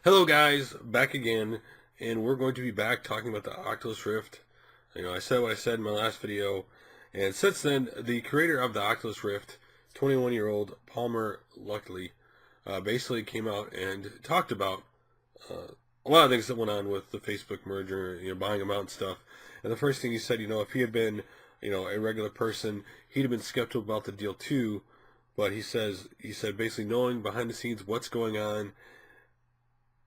Hello guys, back again, and we're going to be back talking about the Oculus Rift. I said what I said in my last video, and since then, the creator of the Oculus Rift, 21-year-old Palmer Luckily, basically came out and talked about a lot of things that went on with the Facebook merger, buying them out and stuff. And the first thing he said, if he had been, a regular person, he'd have been skeptical about the deal too. But he said basically knowing behind the scenes what's going on,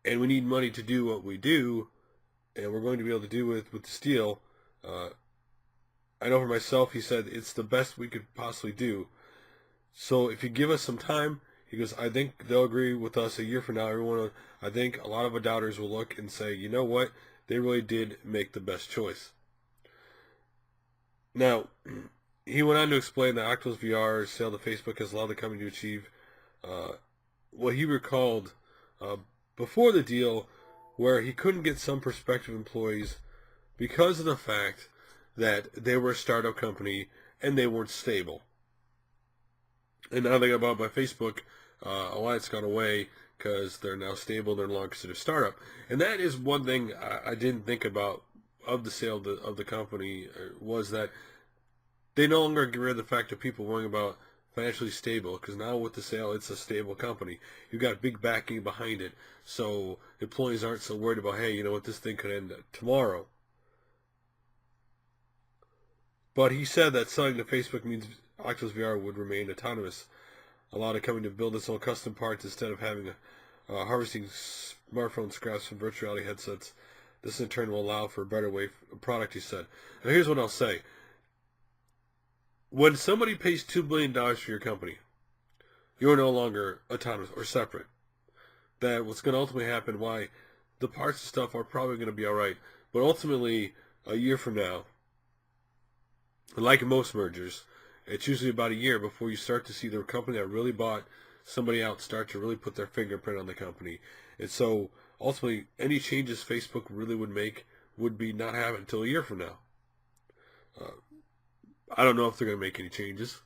and we need money to do what we do, and we're going to be able to do with this deal. I know for myself, he said, it's the best we could possibly do. So if you give us some time, he goes, I think they'll agree with us a year from now. I think a lot of the doubters will look and say, you know what, they really did make the best choice. Now, he went on to explain that Oculus VR sale to Facebook has allowed the company to achieve what he recalled before the deal, where he couldn't get some prospective employees because of the fact that they were a startup company and they weren't stable. And now they got bought by Facebook. A lot's gone away because they're now stable. They're no longer considered a startup. And that is one thing I didn't think about of the sale of the company, was that they no longer get rid of the fact that people worrying about financially stable, because now with the sale, it's a stable company. You've got big backing behind it, so employees aren't so worried about, hey, you know what, this thing could end tomorrow. But he said that selling to Facebook means Oculus VR would remain autonomous, allow the company to build its own custom parts instead of having harvesting smartphone scraps from virtual reality headsets. This in turn will allow for a better way of product, he said. Now here's what I'll say. When somebody pays $2 billion for your company, you're no longer autonomous or separate. That what's going to ultimately happen, why the parts and stuff are probably going to be all right, but ultimately, a year from now, like most mergers, it's usually about a year before you start to see the company that really bought somebody out start to really put their fingerprint on the company. And so, ultimately, any changes Facebook really would make would be not happen until a year from now. I don't know if they're going to make any changes.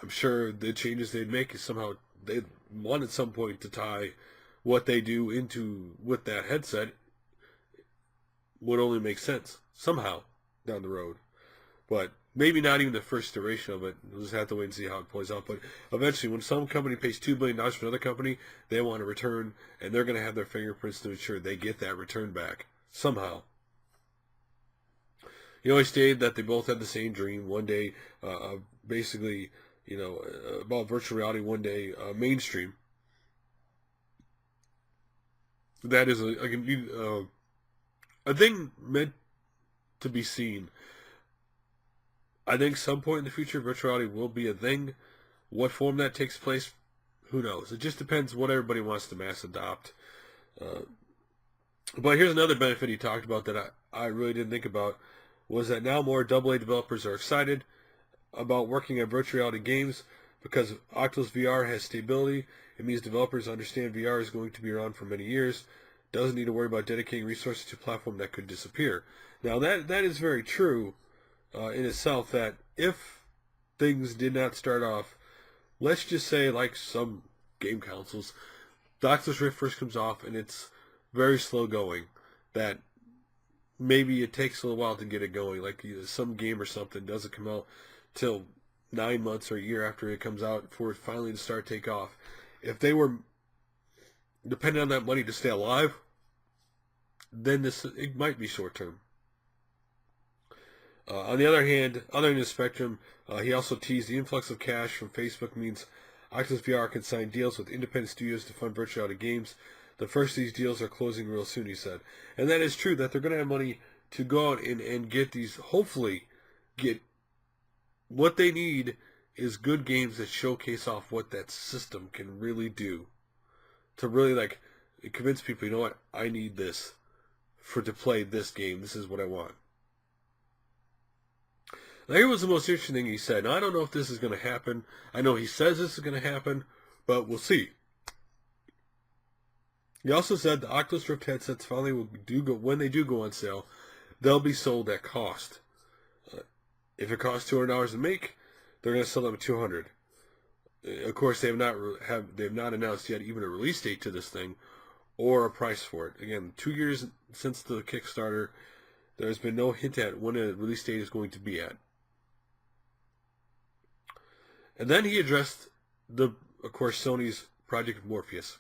I'm sure the changes they'd make is somehow they want at some point to tie what they do into with that headset would only make sense somehow down the road. But maybe not even the first iteration of it. We'll just have to wait and see how it plays out. But eventually, when some company pays $2 billion for another company, they want a return, and they're going to have their fingerprints to ensure they get that return back somehow. He always stated that they both had the same dream. One day, basically, about virtual reality. One day, mainstream. That is a thing meant to be seen. I think some point in the future, virtual reality will be a thing. What form that takes place, who knows? It just depends what everybody wants to mass adopt. But here's another benefit he talked about that I really didn't think about, was that now more AA developers are excited about working on virtual reality games because Oculus VR has stability. It means developers understand VR is going to be around for many years. Doesn't need to worry about dedicating resources to a platform that could disappear. Now that is very true in itself, that if things did not start off, let's just say like some game consoles, the Oculus Rift first comes off and it's very slow going, that maybe it takes a little while to get it going. Like some game or something doesn't come out till 9 months or a year after it comes out for it finally to start take off. If they were dependent on that money to stay alive, then it might be short term. On the other hand, other in the spectrum, he also teased the influx of cash from Facebook means Oculus VR can sign deals with independent studios to fund virtual reality games. The first of these deals are closing real soon, he said. And that is true, that they're going to have money to go out and get these, hopefully get what they need is good games that showcase off what that system can really do. To really convince people, you know what, I need this to play this game. This is what I want. Now here was the most interesting thing he said. Now I don't know if this is going to happen. I know he says this is going to happen, but we'll see. He also said the Oculus Rift headsets finally when they do go on sale, they'll be sold at cost. If it costs $200 to make, they're going to sell them at $200. Of course, they have not announced yet even a release date to this thing, or a price for it. Again, 2 years since the Kickstarter, there's been no hint at when a release date is going to be at. And then he addressed of course, Sony's Project Morpheus.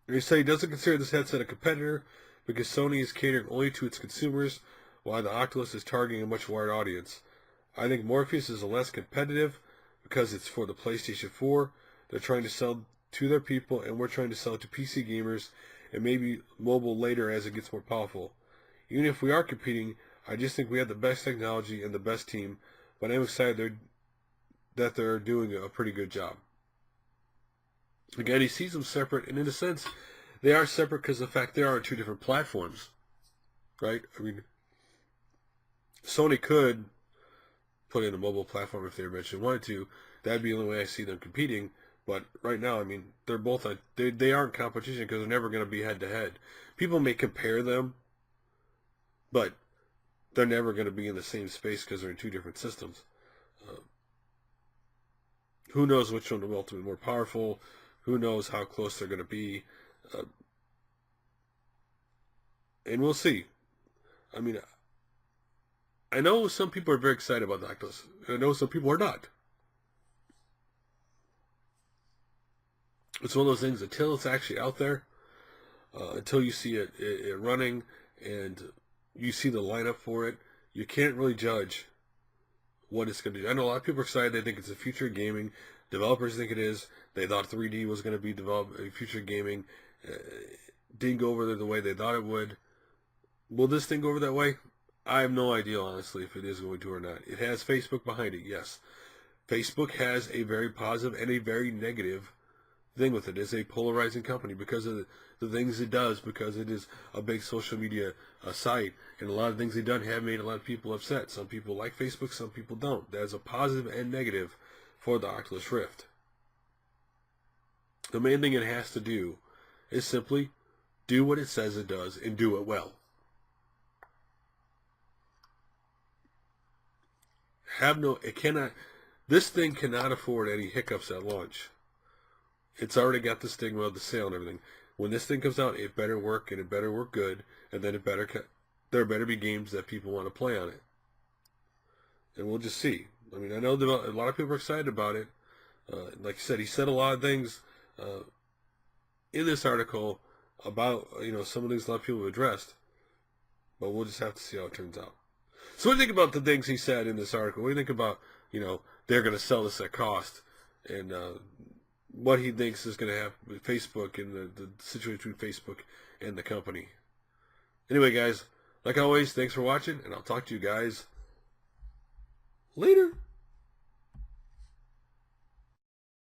And he said he doesn't consider this headset a competitor because Sony is catering only to its consumers, while the Oculus is targeting a much wider audience. I think Morpheus is less competitive because it's for the PlayStation 4. They're trying to sell to their people, and we're trying to sell to PC gamers and maybe mobile later as it gets more powerful. Even if we are competing, I just think we have the best technology and the best team, but I'm excited that they're doing a pretty good job. Again, he sees them separate, and in a sense, they are separate because of the fact they are on two different platforms, right? I mean, Sony could put in a mobile platform if they eventually wanted to. That'd be the only way I see them competing. But right now, I mean, they're both they aren't competition because they're never going to be head to head. People may compare them, but they're never going to be in the same space because they're in two different systems. Who knows which one will ultimately be more powerful? Who knows how close they're going to be? And we'll see. I mean, I know some people are very excited about the Oculus. I know some people are not. It's one of those things, until it's actually out there, until you see it running and you see the lineup for it, you can't really judge what it's going to do. I know a lot of people are excited. They think it's the future of gaming. Developers think it is. They thought 3D was going to be future gaming. Didn't go over there the way they thought it would. Will this thing go over that way? I have no idea, honestly, if it is going to or not. It has Facebook behind it, yes. Facebook has a very positive and a very negative thing with it. It's a polarizing company because of the things it does, because it is a big social media site, and a lot of things they've done have made a lot of people upset. Some people like Facebook, some people don't. That's a positive and negative for the Oculus Rift. The main thing it has to do is simply do what it says it does and do it well. This thing cannot afford any hiccups at launch. It's already got the stigma of the sale and everything. When this thing comes out, it better work, and it better work good, and then there better be games that people want to play on it. And we'll just see. I mean, I know a lot of people are excited about it. Like I said, he said a lot of things in this article about some of things a lot of people have addressed, but we'll just have to see how it turns out. So what do you think about the things he said in this article? What do you think about they're going to sell this at cost, and what he thinks is going to happen with Facebook and the situation between Facebook and the company? Anyway, guys, like always, thanks for watching, and I'll talk to you guys later.